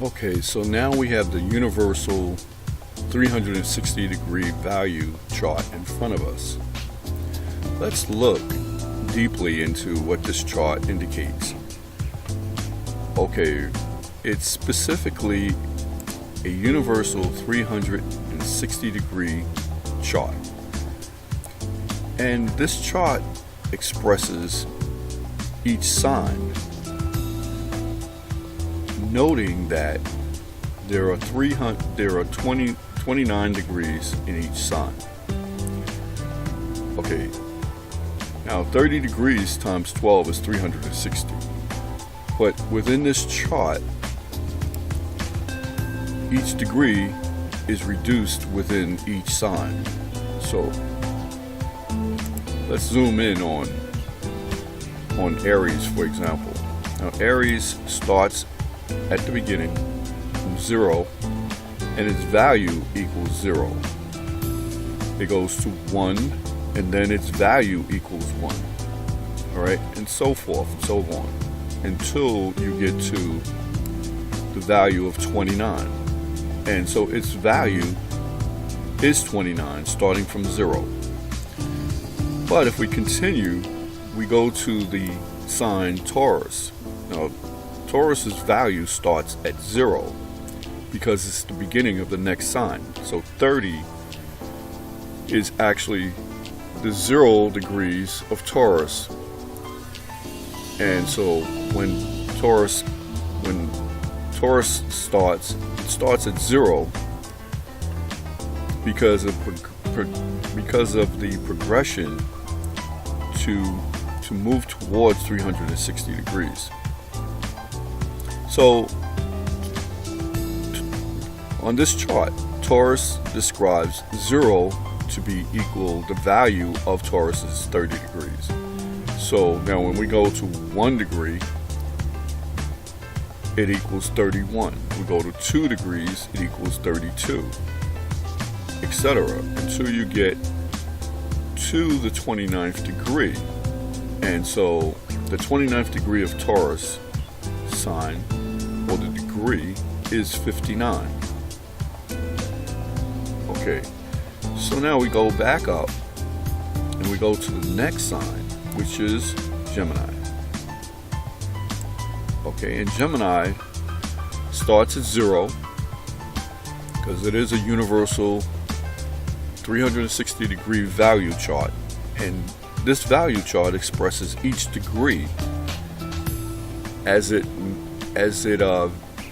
Okay, so now we have the universal 360-degree value chart in front of us. Let's look deeply into what this chart indicates. Okay, it's specifically a universal 360-degree chart. And this chart expresses each sign, noting that there are 29 degrees in each sign. Okay, now 30 degrees times 12 is 360. But within this chart, each degree is reduced within each sign. So let's zoom in on Aries, for example. Now Aries starts at the beginning from 0, and its value equals 0. It goes to 1, and then its value equals 1. Alright, and so forth and so on, until you get to the value of 29. And so its value is 29, starting from 0. But if we continue, we go to the sign Taurus. Now, Taurus's value starts at 0 because it's the beginning of the next sign. So 30 is actually the 0 degrees of Taurus. And so when Taurus starts, it starts at 0 because of the progression to move towards 360 degrees. So on this chart, Taurus describes 0 to be equal the value of Taurus's 30 degrees. So now when we go to 1 degree, it equals 31. We go to 2 degrees, it equals 32, etc. until you get to the 29th degree. And so the 29th degree of Taurus sign, or the degree, is 59. Okay, so now we go back up and we go to the next sign, which is Gemini. Okay, and Gemini starts at 0 because it is a universal 360-degree value chart, and this value chart expresses each degree as the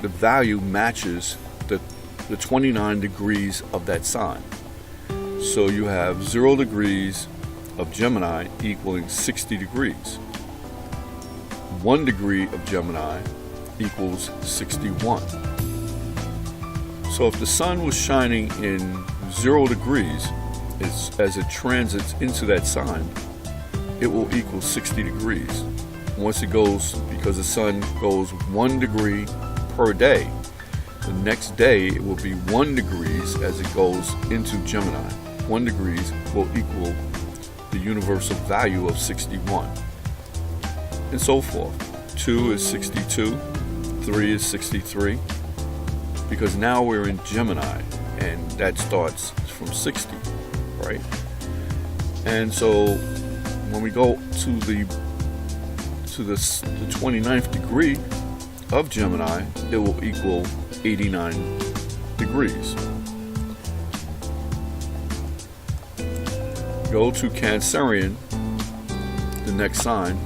value matches the 29 degrees of that sign. So you have 0 degrees of Gemini equaling 60 degrees. 1 degree of Gemini equals 61. So if the sun was shining in 0 degrees as it transits into that sign, it will equal 60 degrees. Once it goes, because the sun goes 1 degree per day, the next day it will be 1 degrees as it goes into Gemini. 1 degrees will equal the universal value of 61, and so forth. 2 is 62, 3 is 63, because now we're in Gemini, and that starts from 60, right? And so when we go to the 29th degree of Gemini, it will equal 89 degrees. Go to Cancerian, the next sign,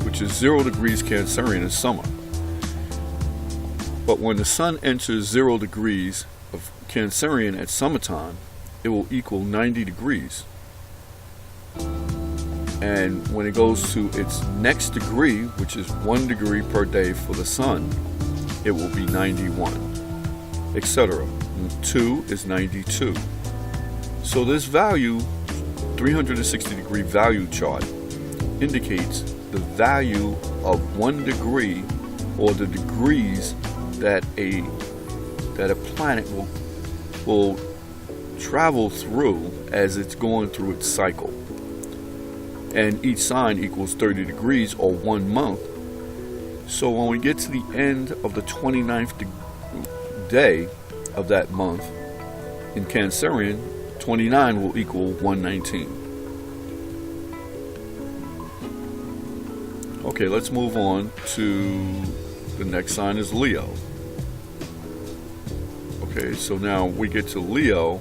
which is 0 degrees Cancerian is summer. But when the sun enters 0 degrees of Cancerian at summertime, it will equal 90 degrees. And when it goes to its next degree, which is 1 degree per day for the sun, it will be 91, etc. 2 is 92. So this value, 360-degree value chart, indicates the value of 1 degree, or the degrees that a planet will travel through as it's going through its cycle. And each sign equals 30 degrees, or 1 month. So when we get to the end of the 29th day of that month, in Cancerian, 29 will equal 119. Okay, let's move on to the next sign is Leo. Okay, so now we get to Leo.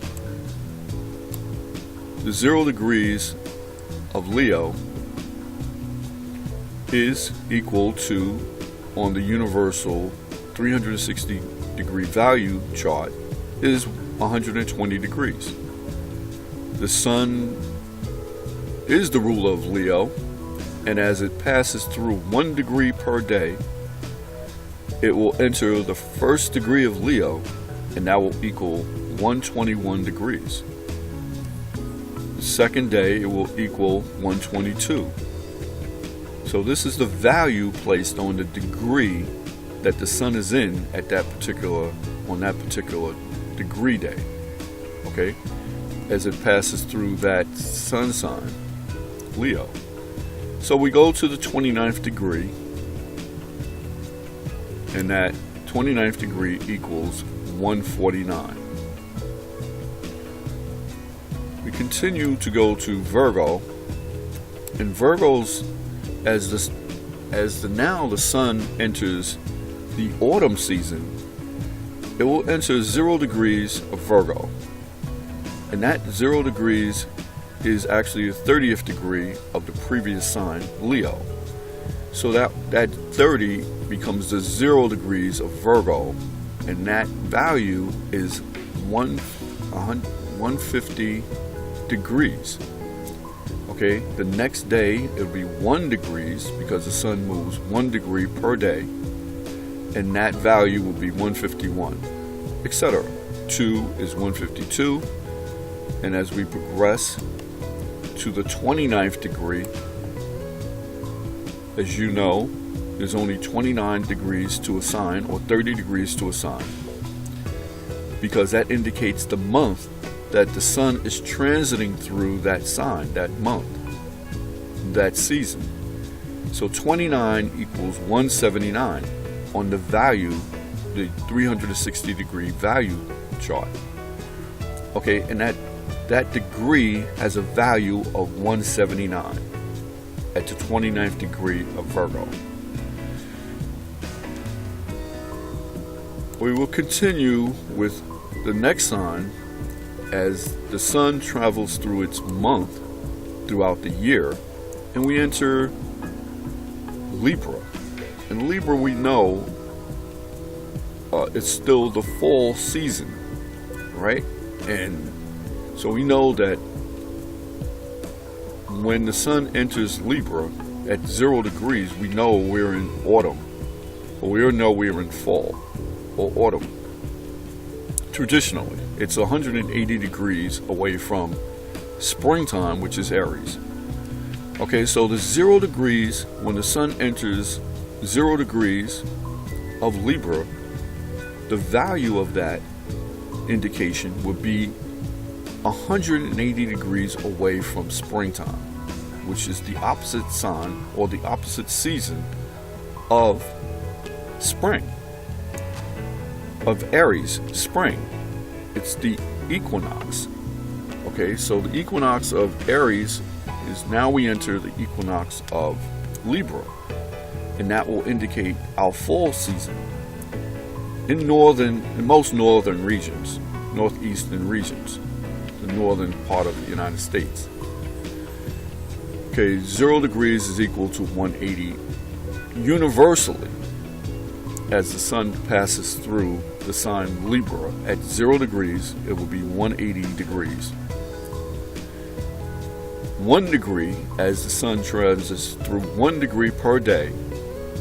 The 0 degrees of Leo is equal to, on the universal 360 degree value chart, is 120 degrees. The sun is the ruler of Leo, and as it passes through 1 degree per day, it will enter the first degree of Leo, and that will equal 121 degrees. The second day, it will equal 122. So this is the value placed on the degree that the sun is in at on that particular degree day. Okay, as it passes through that sun sign, Leo. So we go to the 29th degree, and that 29th degree equals 149. We continue to go to Virgo, and Virgo's now the sun enters the autumn season, it will enter 0 degrees of Virgo, and that 0 degrees is actually the 30th degree of the previous sign, Leo. So that 30 becomes the 0 degrees of Virgo, and that value is 150 degrees. Okay, the next day it'll be 1 degrees because the sun moves 1 degree per day, and that value will be 151, etc. 2 is 152, and as we progress to the 29th degree, as you know, there's only 29 degrees to a sign, or 30 degrees to a sign, because that indicates the month that the sun is transiting through that sign, that month, that season. So 29 equals 179 on the value, the 360 degree value chart. Okay, and that degree has a value of 179 at the 29th degree of Virgo. We will continue with the next sign as the sun travels through its month throughout the year, and we enter Libra. And Libra, we know it's still the fall season, right? And so we know that when the sun enters Libra at 0 degrees, we know we're in autumn, or we know we're in fall or autumn. Traditionally, it's 180 degrees away from springtime, which is Aries. Okay, so the 0 degrees, when the sun enters 0 degrees of Libra, the value of that indication would be 180 degrees away from springtime, which is the opposite sign or the opposite season of spring, of Aries, spring. It's the equinox. Okay, so the equinox of Aries is now we enter the equinox of Libra, and that will indicate our fall season in most northern regions, northeastern regions, the northern part of the United States. Okay, 0 degrees is equal to 180 universally. As the sun passes through the sign Libra at 0 degrees, it will be 180 degrees. 1 degree, as the sun transits through 1 degree per day,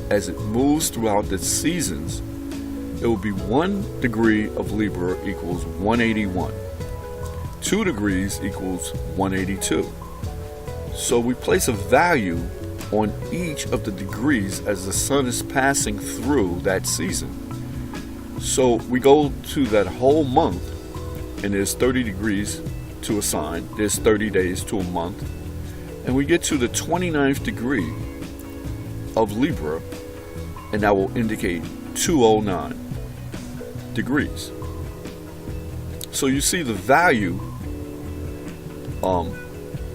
as it moves throughout the seasons, it will be 1 degree of Libra equals 181. 2 degrees equals 182. So we place a value on each of the degrees as the sun is passing through that season. So we go to that whole month, and there's 30 degrees to a sign, there's 30 days to a month, and we get to the 29th degree of Libra, and that will indicate 209 degrees. So you see the value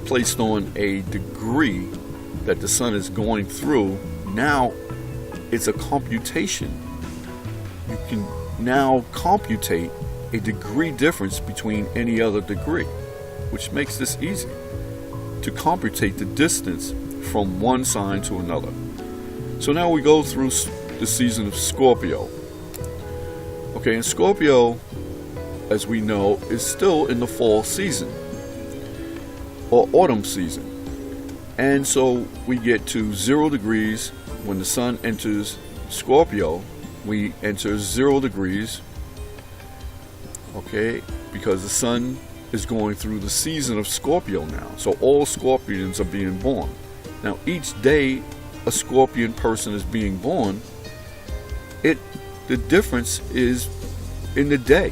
placed on a degree that the sun is going through. Now it's a computation. You can now computate a degree difference between any other degree, which makes this easy to computate the distance from one sign to another. So now we go through the season of Scorpio. Okay, and Scorpio, as we know, is still in the fall season or autumn season. And so we get to 0 degrees when the sun enters Scorpio. We enter 0 degrees, okay, because the sun is going through the season of Scorpio now. So all Scorpions are being born. Now each day a Scorpion person is being born, the difference is in the day.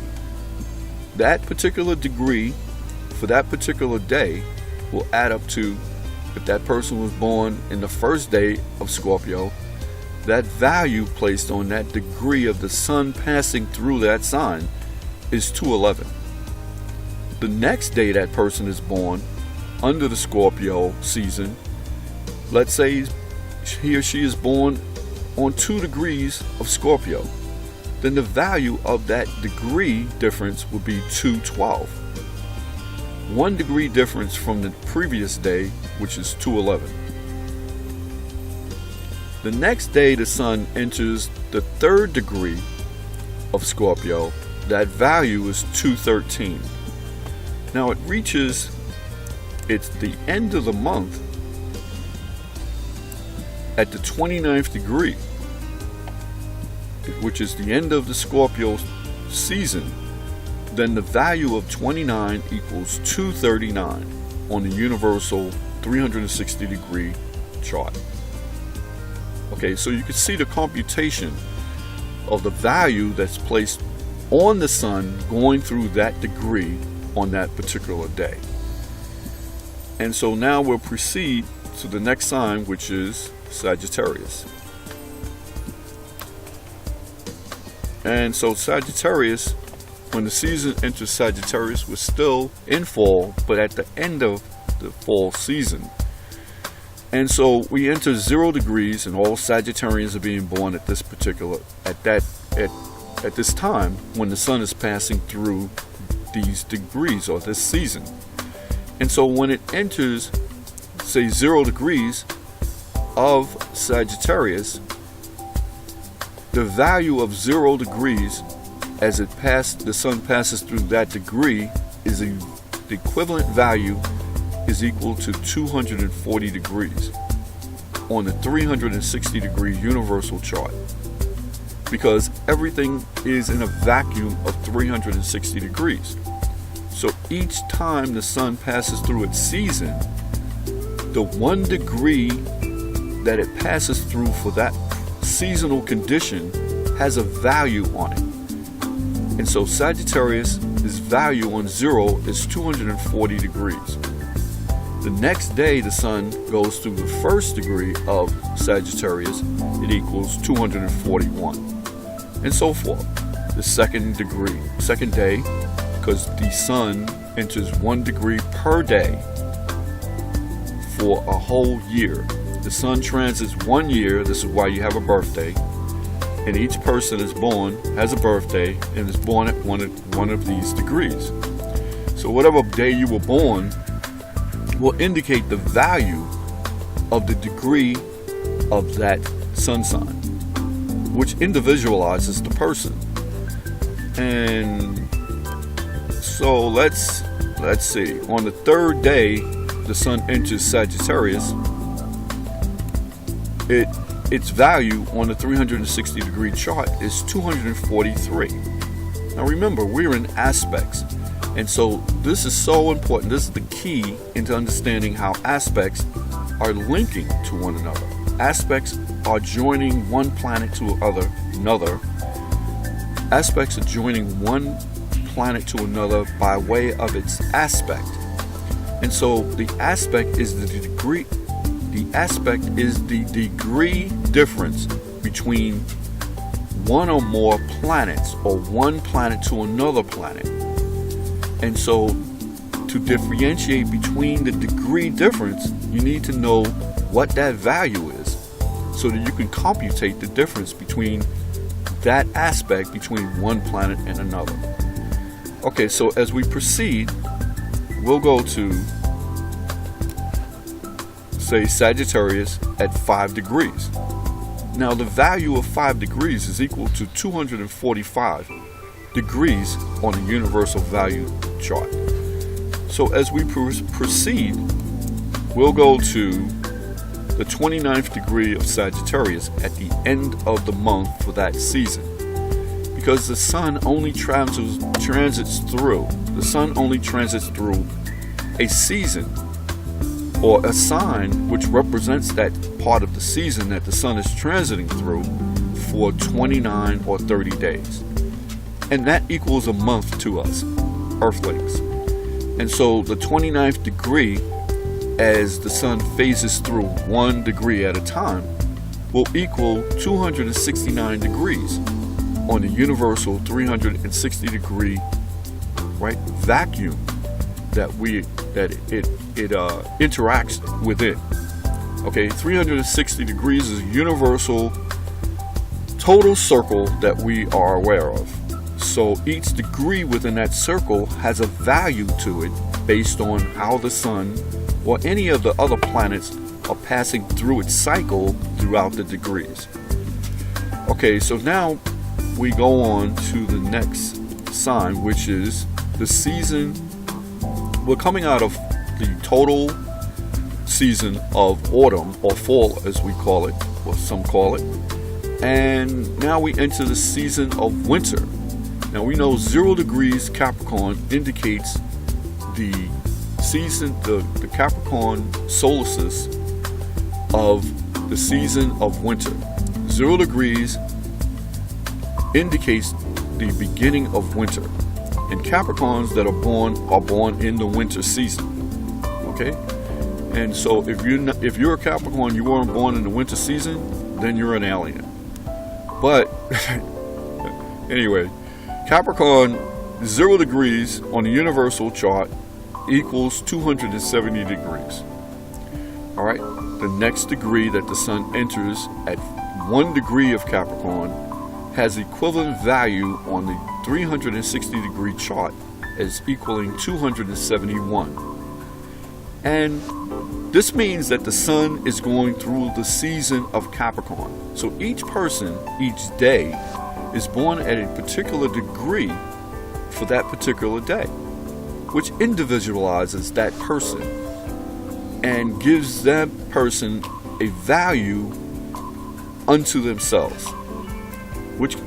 That particular degree for that particular day will add up to, if that person was born in the first day of Scorpio, that value placed on that degree of the sun passing through that sign is 211. The next day that person is born under the Scorpio season, let's say he or she is born on 2 degrees of Scorpio, then the value of that degree difference would be 212. 1 degree difference from the previous day, which is 211. The next day the sun enters the 3rd degree of Scorpio, that value is 213. Now it reaches the end of the month at the 29th degree, which is the end of the Scorpio season. Then the value of 29 equals 239 on the universal 360 degree chart. Okay, so you can see the computation of the value that's placed on the sun going through that degree on that particular day. And so now we'll proceed to the next sign, which is Sagittarius. And so Sagittarius, when the season enters Sagittarius, we're still in fall, but at the end of the fall season. And so we enter 0 degrees, and all Sagittarians are being born at this time when the sun is passing through these degrees or this season. And so when it enters, say, 0 degrees of Sagittarius, the value of 0 degrees as the sun passes through that degree is the equivalent value is equal to 240 degrees on the 360 degree universal chart, because everything is in a vacuum of 360 degrees. So each time the sun passes through its season, the 1 degree that it passes through for that seasonal condition has a value on it. And so Sagittarius' value on 0 is 240 degrees. The next day the sun goes through the 1st degree of Sagittarius, it equals 241, and so forth. The 2nd day, because the sun enters 1 degree per day for a whole year. The sun transits 1 year. This is why you have a birthday, and each person is born, has a birthday, and is born at one of these degrees. So whatever day you were born will indicate the value of the degree of that sun sign, which individualizes the person. And so let's see. On the 3rd day the sun enters Sagittarius, its value on the 360 degree chart is 243. Now remember, we're in aspects, and so this is so important. This is the key into understanding how aspects are linking to one another. Aspects are joining one planet to another. Aspects are joining one planet to another by way of its aspect. And so the aspect is the degree. The aspect is the degree difference between one or more planets, or one planet to another planet. And so to differentiate between the degree difference, you need to know what that value is so that you can computate the difference between that aspect between one planet and another. Okay, so as we proceed, we'll go to, say, Sagittarius at 5 degrees. Now, the value of 5 degrees is equal to 245 degrees on the universal value chart. So as we proceed, we'll go to the 29th degree of Sagittarius at the end of the month for that season. Because the sun only transits through a season, or a sign which represents that part of the season that the sun is transiting through, for 29 or 30 days. And that equals a month to us, Earthlings. And so the 29th degree, as the sun phases through 1 degree at a time, will equal 269 degrees on the universal 360 degree, right, vacuum that it interacts within. Okay, 360 degrees is a universal total circle that we are aware of. So each degree within that circle has a value to it based on how the sun or any of the other planets are passing through its cycle throughout the degrees. Okay, so now we go on to the next sign, which is the season. We're coming out of the total season of autumn, or fall as we call it, or some call it, and now we enter the season of winter. Now we know 0 degrees Capricorn indicates the season, the Capricorn solstice of the season of winter. 0 degrees indicates the beginning of winter, and Capricorns that are born in the winter season. Okay, and so if you're a Capricorn, you weren't born in the winter season, then you're an alien. But anyway, Capricorn 0 degrees on the universal chart equals 270 degrees. All right, the next degree that the sun enters at 1 degree of Capricorn has equivalent value on the 360 degree chart as equaling 271. And this means that the sun is going through the season of Capricorn. So each person, each day, is born at a particular degree for that particular day, which individualizes that person and gives that person a value unto themselves, which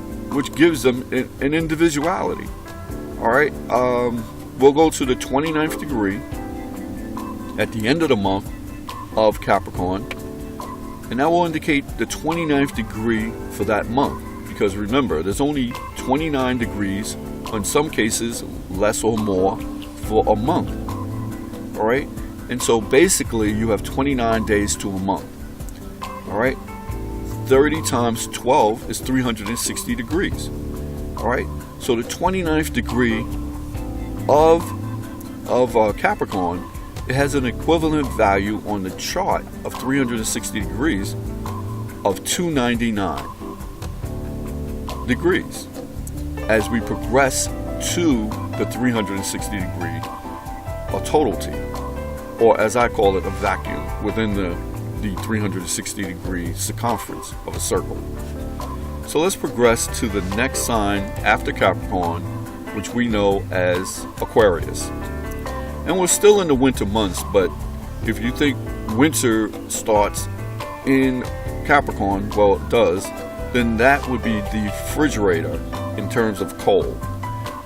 gives them an individuality. All right, we'll go to the 29th degree at the end of the month of Capricorn, and that will indicate the 29th degree for that month, because remember, there's only 29 degrees, in some cases less or more, for a month. All right, and so basically you have 29 days to a month. All right, 30 times 12 is 360 degrees. All right, so the 29th degree of Capricorn, it has an equivalent value on the chart of 360 degrees of 299 degrees as we progress to the 360 degree totality, or as I call it, a vacuum within the 360 degree circumference of a circle. So let's progress to the next sign after Capricorn, which we know as Aquarius. And we're still in the winter months, but if you think winter starts in Capricorn, well, it does, then that would be the refrigerator in terms of cold.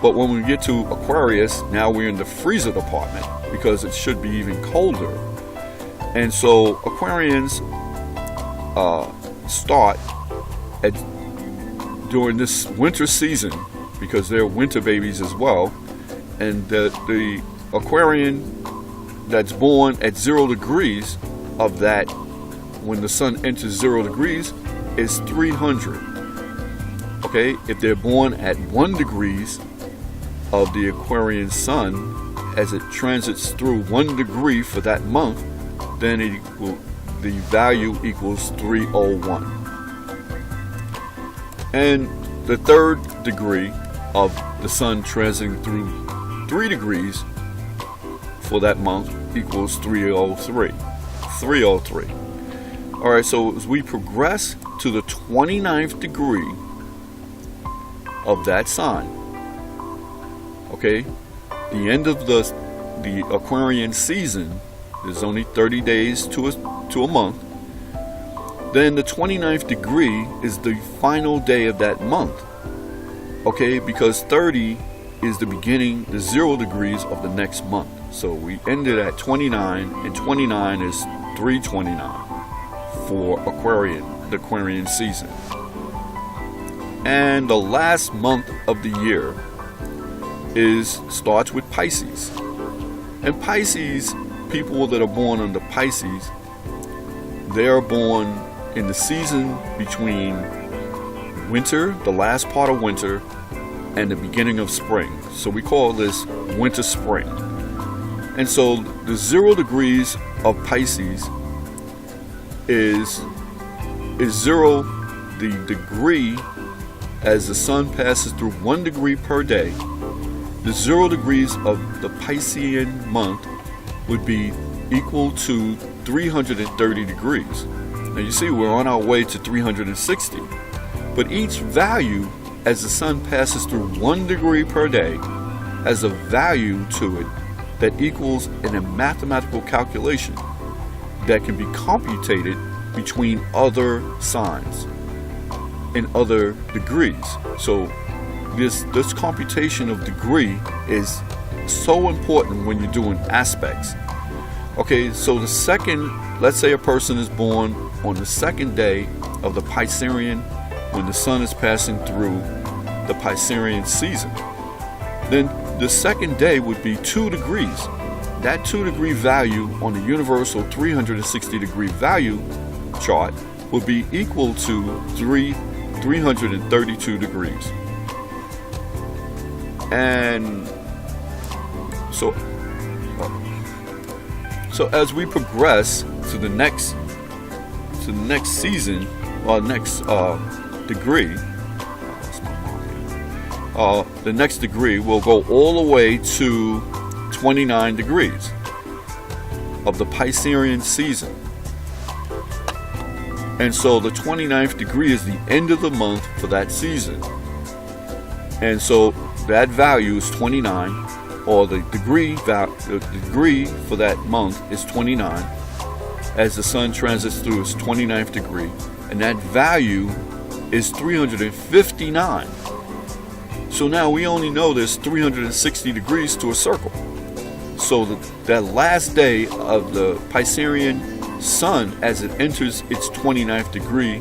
But when we get to Aquarius, now we're in the freezer department because it should be even colder. And so Aquarians start during this winter season, because they're winter babies as well, and the Aquarian that's born at 0 degrees of that, when the sun enters 0 degrees, is 300. Okay, if they're born at 1 degrees of the Aquarian sun, as it transits through 1 degree for that month, then the value equals 301. And the 3rd degree of the sun transiting through 3 degrees for that month equals 303. 303. All right, so as we progress to the 29th degree of that sign, okay, the end of the Aquarian season, there's only 30 days to a month. Then the 29th degree is the final day of that month. Okay, because 30 is the beginning, the 0 degrees of the next month. So we ended at 29, and 29 is 329 for the Aquarian season. And the last month of the year starts with Pisces. And Pisces, people that are born under Pisces, they are born in the season between winter, the last part of winter, and the beginning of spring. So we call this winter spring. And so the 0 degrees of Pisces is 0, the degree, as the sun passes through 1 degree per day. The 0 degrees of the Piscean month would be equal to 330 degrees. Now you see we're on our way to 360. But each value, as the sun passes through 1 degree per day, has a value to it that equals in a mathematical calculation that can be computed between other signs and other degrees. So this computation of degree is so important when you're doing aspects. Okay, so the second, let's say a person is born on the 2nd day of the Piscean, when the sun is passing through the Piscean season, then the 2nd day would be 2 degrees. That 2 degree value on the universal 360 degree value chart would be equal to 332 degrees. And so as we progress to the next season, or next degree, the next degree will go all the way to 29 degrees of the Piscean season. And so the 29th degree is the end of the month for that season. And so that value is 29, or the degree for that month is 29, as the sun transits through its 29th degree, and that value is 359. So now we only know there's 360 degrees to a circle. So that last day of the Piscean sun, as it enters its 29th degree,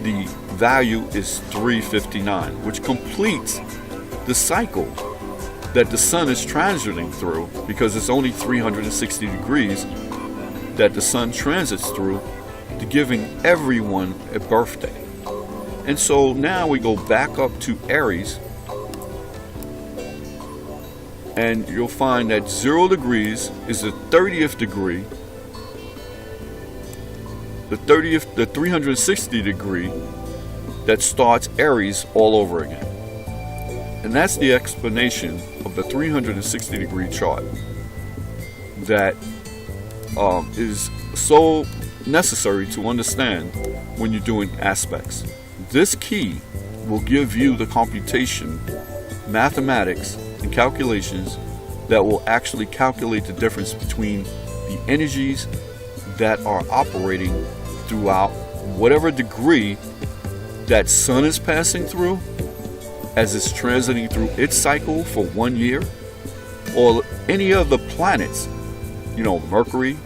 the value is 359, which completes the cycle that the sun is transiting through, because it's only 360 degrees that the sun transits through, to giving everyone a birthday. And so now we go back up to Aries, and you'll find that 0 degrees is the 30th degree, the 360 degree that starts Aries all over again. And that's the explanation of the 360 degree chart that is so necessary to understand when you're doing aspects. This key will give you the computation, mathematics, and calculations that will actually calculate the difference between the energies that are operating throughout whatever degree that sun is passing through as it's transiting through its cycle for 1 year, or any of the planets, Mercury,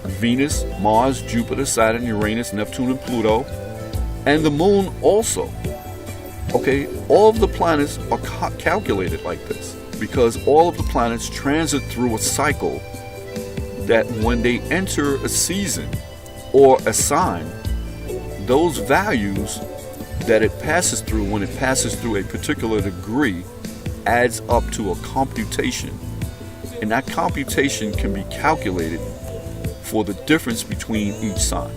Venus, Mars, Jupiter, Saturn, Uranus, Neptune, and Pluto, and the moon also. Okay, all of the planets are calculated like this because all of the planets transit through a cycle that when they enter a season or a sign, those values that it passes through, when it passes through a particular degree, adds up to a computation. And that computation can be calculated for the difference between each sign.